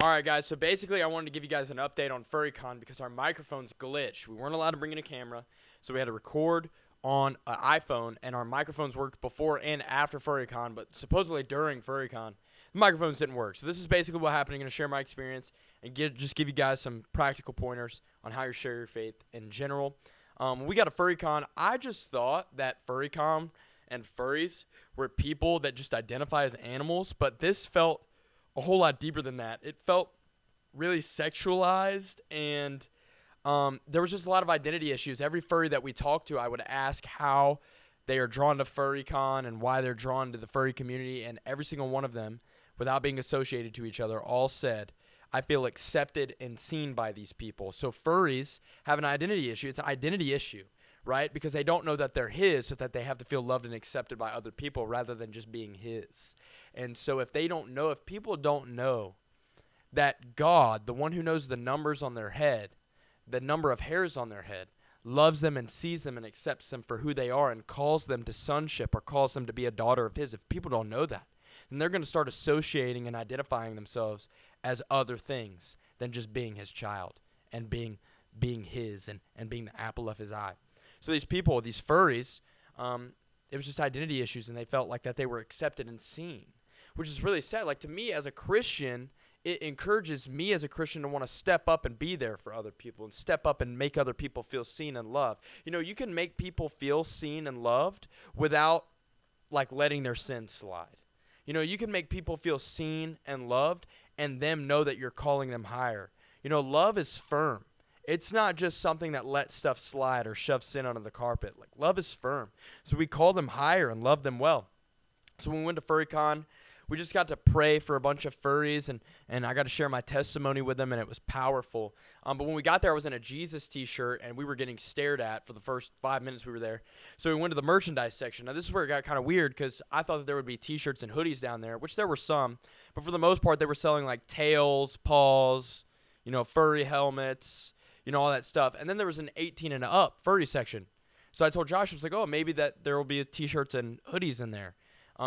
All right, guys. So basically, I wanted to give you guys an update on FurryCon because our microphones glitched. We weren't allowed to bring in a camera, so we had to record on an iPhone, and our microphones worked before and after FurryCon, but supposedly during FurryCon, the microphones didn't work. So this is basically what happened. I'm going to share my experience and just give you guys some practical pointers on how you share your faith in general. When we got a FurryCon, I just thought that FurryCon and furries were people that just identify as animals, but this felt a whole lot deeper than that. It felt really sexualized, and there was just a lot of identity issues. Every furry that we talked to, I would ask how they are drawn to FurryCon and why they're drawn to the furry community, and every single one of them, without being associated to each other, all said, I feel accepted and seen by these people. So furries have an identity issue. It's an identity issue, right? Because they don't know that they're his, so that they have to feel loved and accepted by other people rather than just being his. And so if people don't know that God, the one who knows the numbers on their head, the number of hairs on their head, loves them and sees them and accepts them for who they are and calls them to sonship or calls them to be a daughter of his, if people don't know that, then they're going to start associating and identifying themselves as other things than just being his child and being his and being the apple of his eye. So these people, these furries, it was just identity issues, and they felt like that they were accepted and seen, which is really sad. Like, to me as a Christian, it encourages me as a Christian to want to step up and be there for other people and step up and make other people feel seen and loved. You know, you can make people feel seen and loved without, like, letting their sins slide. You know, you can make people feel seen and loved and them know that you're calling them higher. You know, love is firm. It's not just something that lets stuff slide or shoves sin under the carpet. Like, love is firm. So we call them higher and love them well. So when we went to FurryCon, we just got to pray for a bunch of furries, and I got to share my testimony with them, and it was powerful. But when we got there, I was in a Jesus t-shirt, and we were getting stared at for the first 5 minutes we were there. So we went to the merchandise section. Now, this is where it got kind of weird because I thought that there would be t-shirts and hoodies down there, which there were some. But for the most part, they were selling, like, tails, paws, you know, furry helmets, you know, all that stuff. And then there was an 18 and up furry section. So I told Josh, I was like, oh, maybe that there will be t-shirts and hoodies in there.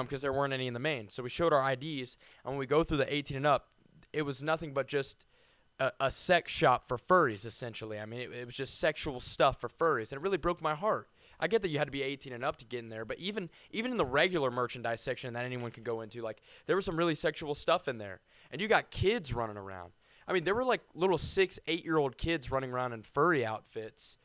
Because there weren't any in the main. So we showed our IDs, and when we go through the 18 and up, it was nothing but just a sex shop for furries, essentially. I mean, it was just sexual stuff for furries, and it really broke my heart. I get that you had to be 18 and up to get in there, but even in the regular merchandise section that anyone could go into, like, there was some really sexual stuff in there. And you got kids running around. I mean, there were, like, little 6, 8-year-old kids running around in furry outfits,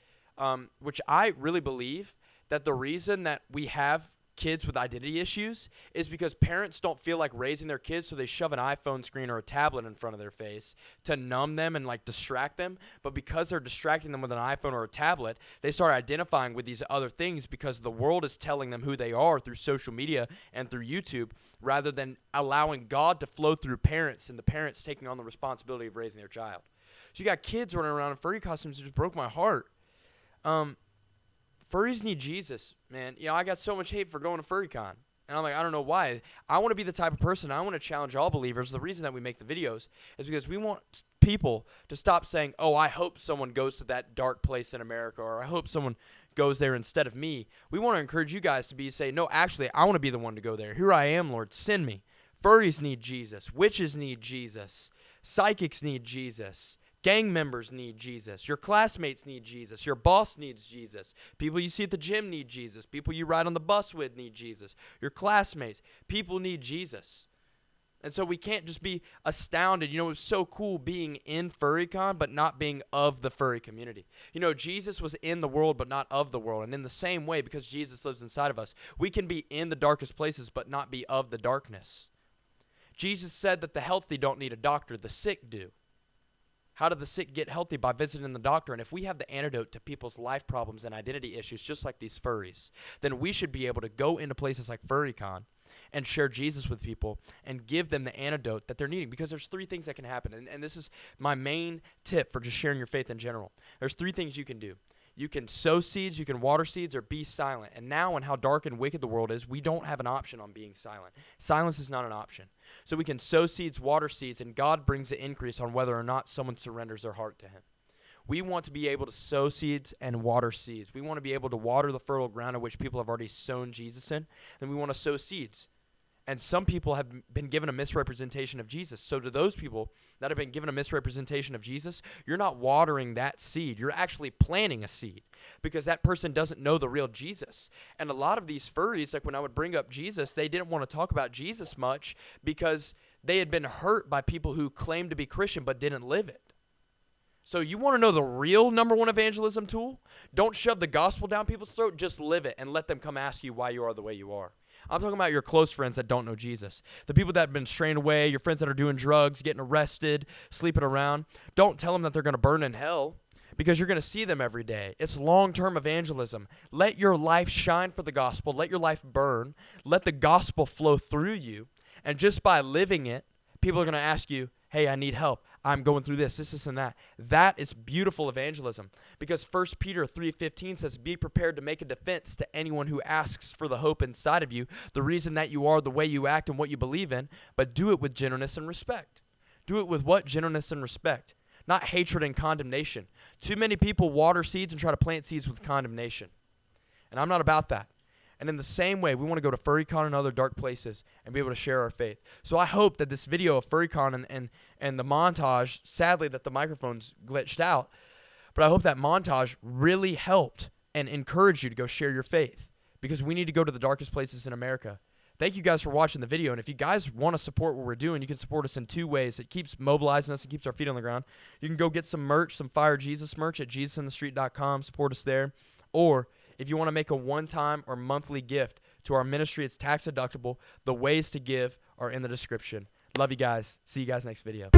which I really believe that the reason that we have kids with identity issues is because parents don't feel like raising their kids, so they shove an iPhone screen or a tablet in front of their face to numb them and, like, distract them. But because they're distracting them with an iPhone or a tablet, they start identifying with these other things because the world is telling them who they are through social media and through YouTube, rather than allowing God to flow through parents and the parents taking on the responsibility of raising their child. So you got kids running around in furry costumes. It just broke my heart. Furries need Jesus, man. You know, I got so much hate for going to FurryCon. And I'm like, I don't know why. I want to be the type of person, I want to challenge all believers. The reason that we make the videos is because we want people to stop saying, oh, I hope someone goes to that dark place in America, or I hope someone goes there instead of me. We want to encourage you guys to say, no, actually, I want to be the one to go there. Here I am, Lord, send me. Furries need Jesus. Witches need Jesus. Psychics need Jesus. Gang members need Jesus. Your classmates need Jesus. Your boss needs Jesus. People you see at the gym need Jesus. People you ride on the bus with need Jesus. Your classmates. People need Jesus. And so we can't just be astounded. You know, it was so cool being in FurryCon, but not being of the furry community. You know, Jesus was in the world, but not of the world. And in the same way, because Jesus lives inside of us, we can be in the darkest places, but not be of the darkness. Jesus said that the healthy don't need a doctor, the sick do. How do the sick get healthy? By visiting the doctor. And if we have the antidote to people's life problems and identity issues, just like these furries, then we should be able to go into places like FurryCon and share Jesus with people and give them the antidote that they're needing. Because there's 3 things that can happen. And this is my main tip for just sharing your faith in general. There's 3 things you can do. You can sow seeds, you can water seeds, or be silent. And now, in how dark and wicked the world is, we don't have an option on being silent. Silence is not an option. So we can sow seeds, water seeds, and God brings the increase on whether or not someone surrenders their heart to him. We want to be able to sow seeds and water seeds. We want to be able to water the fertile ground in which people have already sown Jesus in. And we want to sow seeds. And some people have been given a misrepresentation of Jesus. So to those people that have been given a misrepresentation of Jesus, you're not watering that seed. You're actually planting a seed because that person doesn't know the real Jesus. And a lot of these furries, like when I would bring up Jesus, they didn't want to talk about Jesus much because they had been hurt by people who claimed to be Christian but didn't live it. So you want to know the real #1 evangelism tool? Don't shove the gospel down people's throat. Just live it and let them come ask you why you are the way you are. I'm talking about your close friends that don't know Jesus. The people that have been straying away, your friends that are doing drugs, getting arrested, sleeping around. Don't tell them that they're going to burn in hell because you're going to see them every day. It's long-term evangelism. Let your life shine for the gospel. Let your life burn. Let the gospel flow through you. And just by living it, people are going to ask you, hey, I need help. I'm going through this, and that. That is beautiful evangelism because 1 Peter 3:15 says, be prepared to make a defense to anyone who asks for the hope inside of you, the reason that you are the way you act and what you believe in, but do it with gentleness and respect. Do it with what? Gentleness and respect, not hatred and condemnation. Too many people water seeds and try to plant seeds with condemnation, and I'm not about that. And in the same way, we want to go to FurryCon and other dark places and be able to share our faith. So I hope that this video of FurryCon and the montage, sadly that the microphones glitched out, but I hope that montage really helped and encouraged you to go share your faith because we need to go to the darkest places in America. Thank you guys for watching the video. And if you guys want to support what we're doing, you can support us in 2 ways. It keeps mobilizing us and keeps our feet on the ground. You can go get some merch, some Fire Jesus merch at jesusinthestreet.com. Support us there. Or if you want to make a one-time or monthly gift to our ministry, it's tax deductible. The ways to give are in the description. Love you guys. See you guys next video.